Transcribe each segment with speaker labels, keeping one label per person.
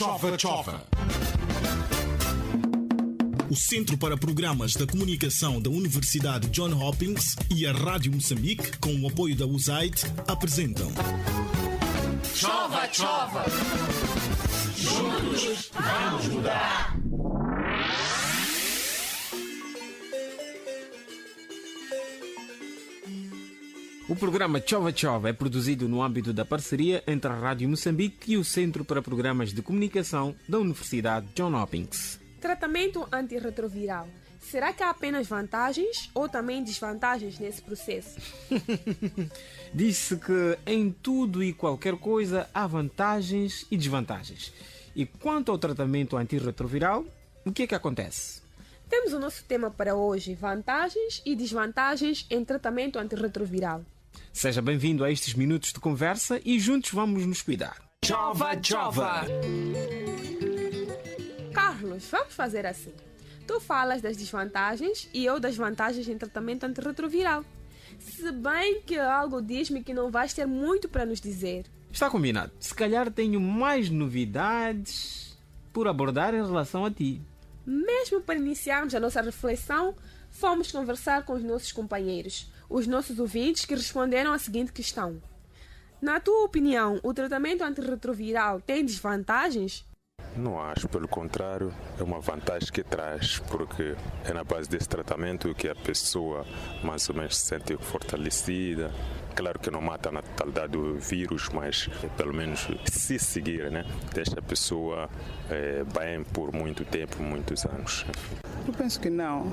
Speaker 1: Chova Chova. O Centro para Programas da Comunicação da Universidade Johns Hopkins e a Rádio Moçambique, com o apoio da USAID, apresentam
Speaker 2: Chova Chova. Juntos vamos mudar.
Speaker 3: O programa Chova Chova é produzido no âmbito da parceria entre a Rádio Moçambique e o Centro para Programas de Comunicação da Universidade Johns Hopkins.
Speaker 4: Tratamento antirretroviral. Será que há apenas vantagens ou também desvantagens nesse processo?
Speaker 3: Disse que em tudo e qualquer coisa há vantagens e desvantagens. E quanto ao tratamento antirretroviral, o que é que acontece?
Speaker 4: Temos o nosso tema para hoje: vantagens e desvantagens em tratamento antirretroviral.
Speaker 3: Seja bem-vindo a estes minutos de conversa e juntos vamos nos cuidar.
Speaker 2: Chova Chova.
Speaker 4: Carlos, vamos fazer assim. Tu falas das desvantagens e eu das vantagens em tratamento antirretroviral. Se bem que algo diz-me que não vais ter muito para nos dizer.
Speaker 3: Está combinado. Se calhar tenho mais novidades por abordar em relação a ti.
Speaker 4: Mesmo para iniciarmos a nossa reflexão, fomos conversar com os nossos companheiros, os nossos ouvintes, que responderam à seguinte questão: na tua opinião, o tratamento antirretroviral tem desvantagens?
Speaker 5: Não acho, pelo contrário, é uma vantagem que traz, porque é na base desse tratamento que a pessoa mais ou menos se sente fortalecida. Claro que não mata na totalidade do vírus, mas pelo menos se seguir, né, deixa a pessoa bem por muito tempo, muitos anos.
Speaker 6: Eu penso que não.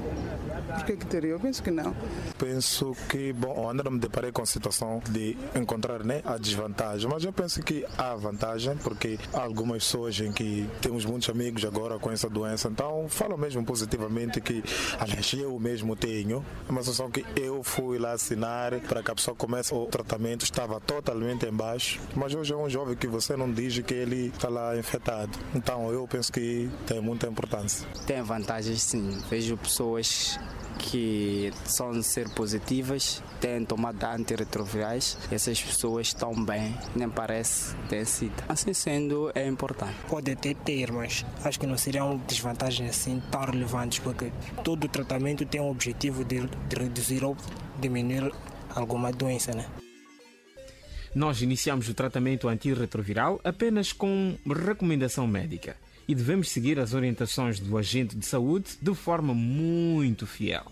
Speaker 6: Por que teria? Eu penso que não.
Speaker 7: Penso que, bom, ainda não me deparei com a situação de encontrar, né, a desvantagem, mas eu penso que há vantagem, porque há algumas pessoas em que temos muitos amigos agora com essa doença, então falam mesmo positivamente que, aliás, eu mesmo tenho, é uma situação que eu fui lá assinar para que a pessoa comece o tratamento, estava totalmente em baixo, mas hoje é um jovem que você não diz que ele está lá infectado, então eu penso que tem muita importância.
Speaker 8: Tem vantagens, sim. Vejo pessoas que são ser positivas, têm tomado antirretrovirais, essas pessoas estão bem, nem parece ter sido. Assim sendo, é importante.
Speaker 9: Pode até ter, mas acho que não seriam desvantagens assim tão relevantes, porque todo o tratamento tem o objetivo de reduzir ou diminuir alguma doença, né?
Speaker 3: Nós iniciamos o tratamento antirretroviral apenas com recomendação médica e devemos seguir as orientações do agente de saúde de forma muito fiel.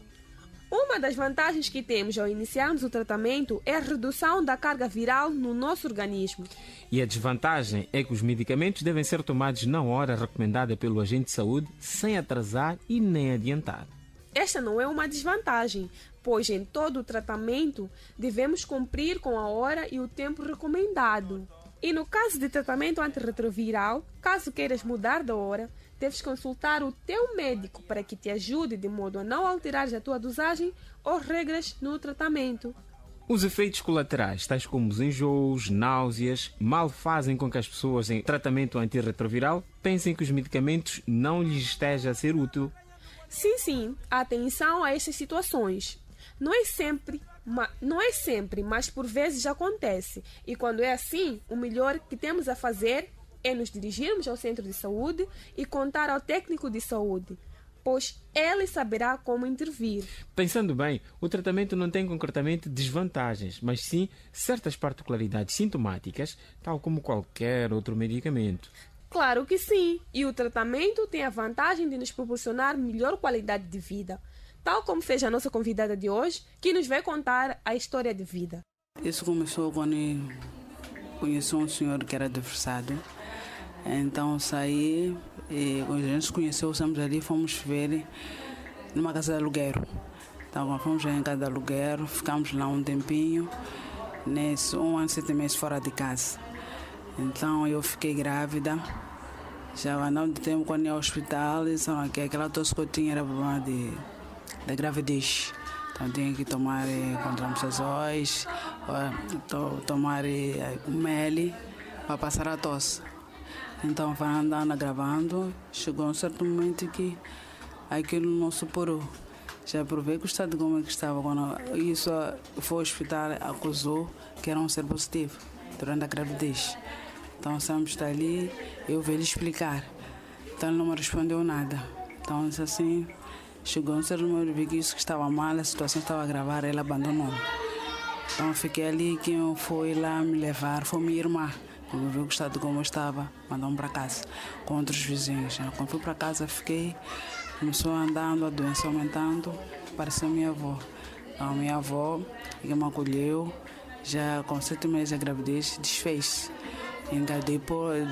Speaker 4: Uma das vantagens que temos ao iniciarmos o tratamento é a redução da carga viral no nosso organismo.
Speaker 3: E a desvantagem é que os medicamentos devem ser tomados na hora recomendada pelo agente de saúde, sem atrasar e nem adiantar.
Speaker 4: Esta não é uma desvantagem, pois em todo o tratamento devemos cumprir com a hora e o tempo recomendado. E no caso de tratamento antirretroviral, caso queiras mudar da hora, deves consultar o teu médico para que te ajude de modo a não alterares a tua dosagem ou regras no tratamento.
Speaker 3: Os efeitos colaterais, tais como os enjoos, náuseas, mal fazem com que as pessoas em tratamento antirretroviral pensem que os medicamentos não lhes esteja a ser útil.
Speaker 4: Sim, atenção a estas situações. Não é sempre, mas por vezes acontece. E quando é assim, o melhor que temos a fazer é nos dirigirmos ao centro de saúde e contar ao técnico de saúde, pois ele saberá como intervir.
Speaker 3: Pensando bem, o tratamento não tem concretamente desvantagens, mas sim certas particularidades sintomáticas, tal como qualquer outro medicamento.
Speaker 4: Claro que sim, e o tratamento tem a vantagem de nos proporcionar melhor qualidade de vida, tal como fez a nossa convidada de hoje, que nos vai contar a história de vida.
Speaker 10: Isso começou quando eu conheci um senhor que era adversado. Então saí e quando a gente se conheceu, estamos ali, fomos ver numa casa de aluguero. Então quando fomos em casa de aluguero, ficamos lá um tempinho, nesse 1 ano e 7 meses fora de casa. Então eu fiquei grávida, já não de tempo quando ia ao hospital, disseram que aquela tosse que eu tinha era problema da gravidez. Então tinha que tomar contramessazóis, tomar mel para passar a tosse. Então vai andando gravando, chegou um certo momento que aquilo não suporou. Já provei que o estado de como que estava quando isso foi ao hospital, acusou que era um ser positivo durante a gravidez. Então, Sam está ali, eu veio lhe explicar. Então, ele não me respondeu nada. Então, assim, chegou um certo momento, vi que isso que estava mal, a situação estava a gravar, ele abandonou. Então, fiquei ali, quem foi lá me levar foi minha irmã. Quando viu o estado como eu estava, mandou-me para casa com outros vizinhos. Quando fui para casa, fiquei, começou andando, a doença aumentando, apareceu minha avó. Então, minha avó, que me acolheu, já com 7 meses de gravidez, desfez. Engadei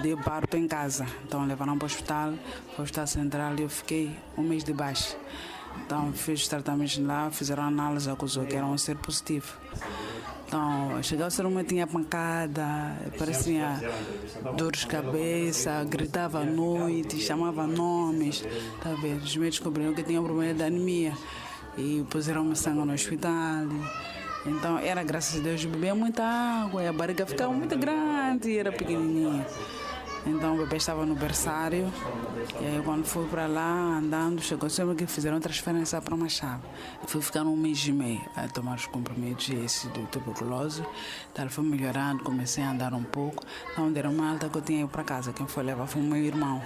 Speaker 10: de parto em casa. Então, levaram para o hospital central, e eu fiquei 1 mês de baixa. Então, fiz os tratamentos lá, fizeram análise, acusou que era um ser positivo. Então, chegava o ser humano, tinha pancada, parecia dores de cabeça, gritava à noite, chamava nomes. Tá vendo? Os médicos descobriram que tinha um problema de anemia e puseram-me sangue no hospital. Então, era, graças a Deus, bebia muita água e a barriga ficava muito grande e era pequenininha. Então, o bebê estava no berçário e aí, quando fui para lá, andando, chegou sempre que fizeram transferência para Machado. Fui ficar 1 mês e meio a tomar os comprimidos esse de tuberculose. Então, foi melhorando, comecei a andar um pouco. Então, deram uma alta que eu tinha ido para casa. Quem foi levar foi o meu irmão.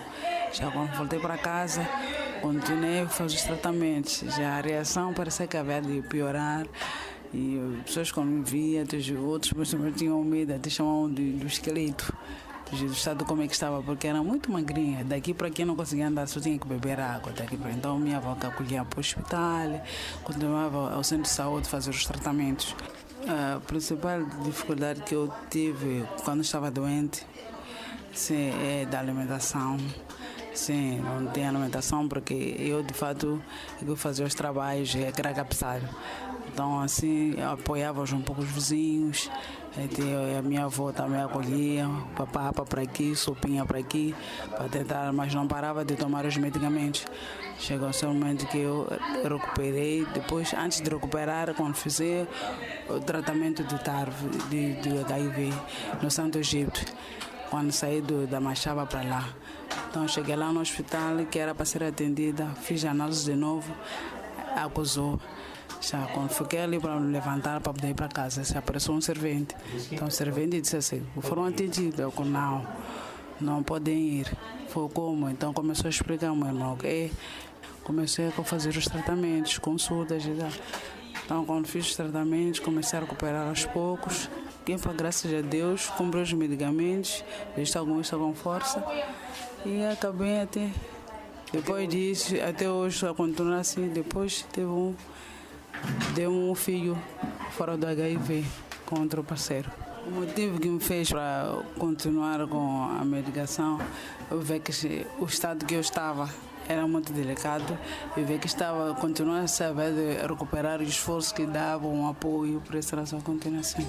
Speaker 10: Já quando voltei para casa, continuei a fazer os tratamentos. Já a reação parecia que havia de piorar. E as pessoas, quando me viam, outros pessoas tinham medo, até chamavam do esqueleto. Do estado como é que estava, porque era muito magrinha. Daqui para aqui não conseguia andar, só tinha que beber água. Daqui para... Então, minha avó acolhia para o hospital, continuava ao centro de saúde fazer os tratamentos. A principal dificuldade que eu tive quando estava doente, sim, é da alimentação. Sim, não tinha alimentação porque eu, de fato, eu fazia os trabalhos, era capçado. Então, assim, eu apoiava um pouco os vizinhos. A minha avó também acolhia, papapa para aqui, sopinha para aqui, para tentar, mas não parava de tomar os medicamentos. Chegou um momento que eu recuperei. Depois, antes de recuperar, quando fiz o tratamento de HIV no Santo Egito, quando saí da Machava para lá. Então, cheguei lá no hospital, que era para ser atendida, fiz a análise de novo, acusou. Já quando fiquei ali para me levantar para poder ir para casa, se apareceu um servente. Então o servente disse assim, foram atendidos. Eu disse, não podem ir. Foi como? Então começou a explicar ao meu irmão que comecei a fazer os tratamentos, consultas e tal. Então quando fiz os tratamentos, comecei a recuperar aos poucos. Graças a Deus, comprei os medicamentos, visto alguns com força. E acabei até, depois disso, até hoje a continuar assim. Depois deu um filho fora do HIV com outro parceiro. O motivo que me fez para continuar com a medicação, eu vi que o estado que eu estava era muito delicado. Eu vi que estava continuando a saber de recuperar o esforço que dava, um apoio para essa razão continuar assim.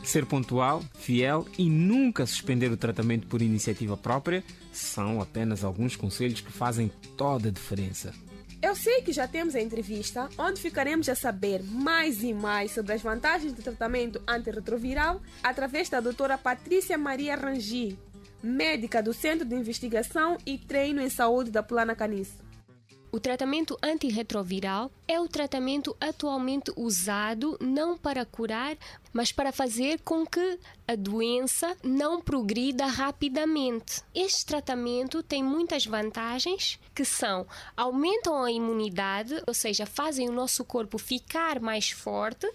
Speaker 3: Ser pontual, fiel e nunca suspender o tratamento por iniciativa própria são apenas alguns conselhos que fazem toda a diferença.
Speaker 4: Eu sei que já temos a entrevista, onde ficaremos a saber mais e mais sobre as vantagens do tratamento antirretroviral através da doutora Patrícia Maria Rangi, médica do Centro de Investigação e Treino em Saúde da Plana Caniço.
Speaker 11: O tratamento antirretroviral é o tratamento atualmente usado não para curar, mas para fazer com que a doença não progrida rapidamente. Este tratamento tem muitas vantagens, que são: aumentam a imunidade, ou seja, fazem o nosso corpo ficar mais forte,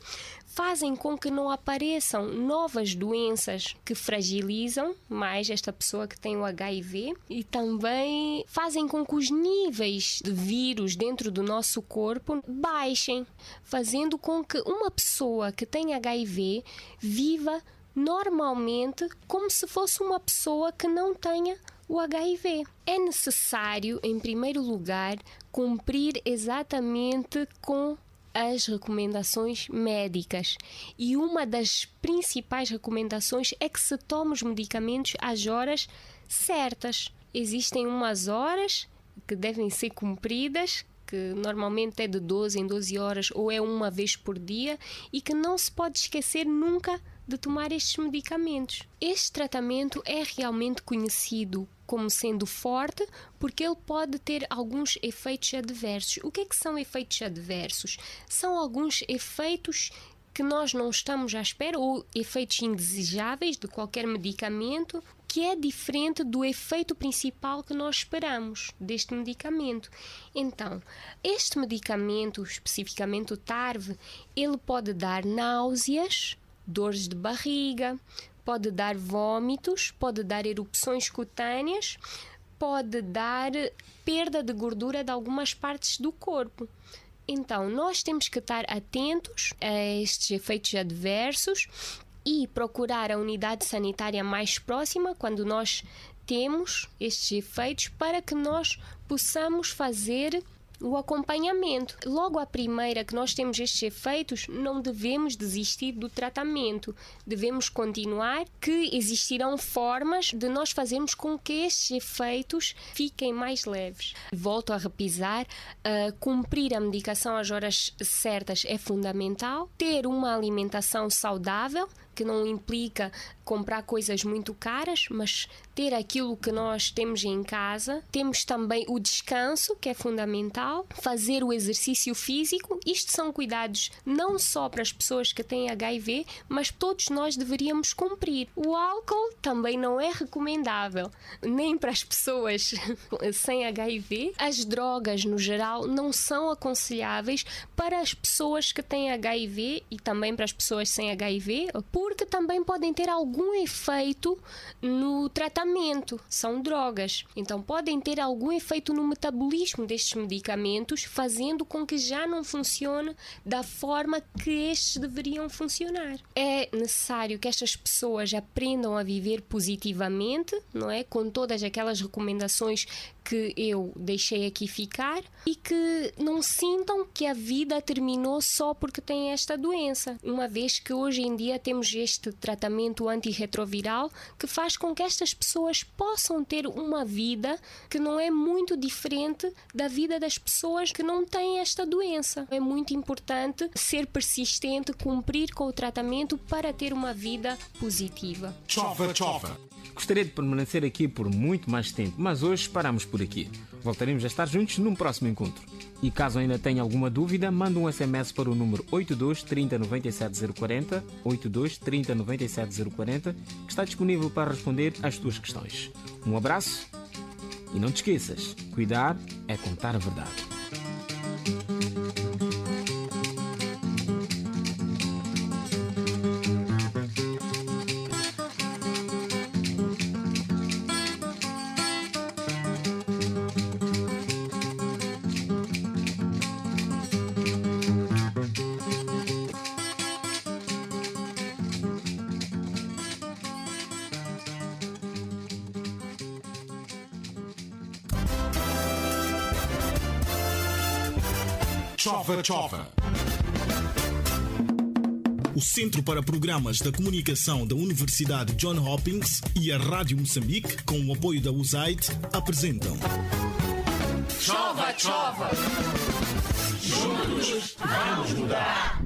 Speaker 11: fazem com que não apareçam novas doenças que fragilizam mais esta pessoa que tem o HIV, e também fazem com que os níveis de vírus dentro do nosso corpo baixem, fazendo com que uma pessoa que tem HIV viva normalmente como se fosse uma pessoa que não tenha o HIV. É necessário, em primeiro lugar, cumprir exatamente com as recomendações médicas, e uma das principais recomendações é que se tome os medicamentos às horas certas. Existem umas horas que devem ser cumpridas, que normalmente é de 12 em 12 horas ou é uma vez por dia, e que não se pode esquecer nunca de tomar estes medicamentos. Este tratamento é realmente conhecido como sendo forte, porque ele pode ter alguns efeitos adversos. O que é que são efeitos adversos? São alguns efeitos que nós não estamos à espera, ou efeitos indesejáveis de qualquer medicamento, que é diferente do efeito principal que nós esperamos deste medicamento. Então, este medicamento, especificamente o TARV, ele pode dar náuseas, dores de barriga, pode dar vômitos, pode dar erupções cutâneas, pode dar perda de gordura de algumas partes do corpo. Então, nós temos que estar atentos a estes efeitos adversos e procurar a unidade sanitária mais próxima quando nós temos estes efeitos, para que nós possamos fazer o acompanhamento. Logo à primeira que nós temos estes efeitos, não devemos desistir do tratamento. Devemos continuar, que existirão formas de nós fazermos com que estes efeitos fiquem mais leves. Volto a repisar, cumprir a medicação às horas certas é fundamental. Ter uma alimentação saudável, que não implica comprar coisas muito caras, mas ter aquilo que nós temos em casa. Temos também o descanso, que é fundamental. Fazer o exercício físico. Isto são cuidados não só para as pessoas que têm HIV, mas todos nós deveríamos cumprir. O álcool também não é recomendável, nem para as pessoas sem HIV. As drogas, no geral, não são aconselháveis para as pessoas que têm HIV e também para as pessoas sem HIV, porque também podem ter algum efeito no tratamento. São drogas. Então podem ter algum efeito no metabolismo destes medicamentos, fazendo com que já não funcione da forma que estes deveriam funcionar. É necessário que estas pessoas aprendam a viver positivamente, não é? Com todas aquelas recomendações que eu deixei aqui ficar, e que não sintam que a vida terminou só porque têm esta doença, uma vez que hoje em dia temos este tratamento antirretroviral que faz com que estas pessoas possam ter uma vida que não é muito diferente da vida das pessoas que não têm esta doença. É muito importante ser persistente, cumprir com o tratamento para ter uma vida positiva.
Speaker 1: Chova, chova.
Speaker 3: Gostaria de permanecer aqui por muito mais tempo, mas hoje paramos por aqui. Voltaremos a estar juntos num próximo encontro. E caso ainda tenha alguma dúvida, manda um SMS para o número 82 30 97 040, 82 30 97 040, que está disponível para responder às tuas questões. Um abraço e não te esqueças, cuidar é contar a verdade.
Speaker 1: Chova, chova. O Centro para Programas da Comunicação da Universidade Johns Hopkins e a Rádio Moçambique, com o apoio da USAID, apresentam
Speaker 2: Chova, chova. Juntos vamos mudar.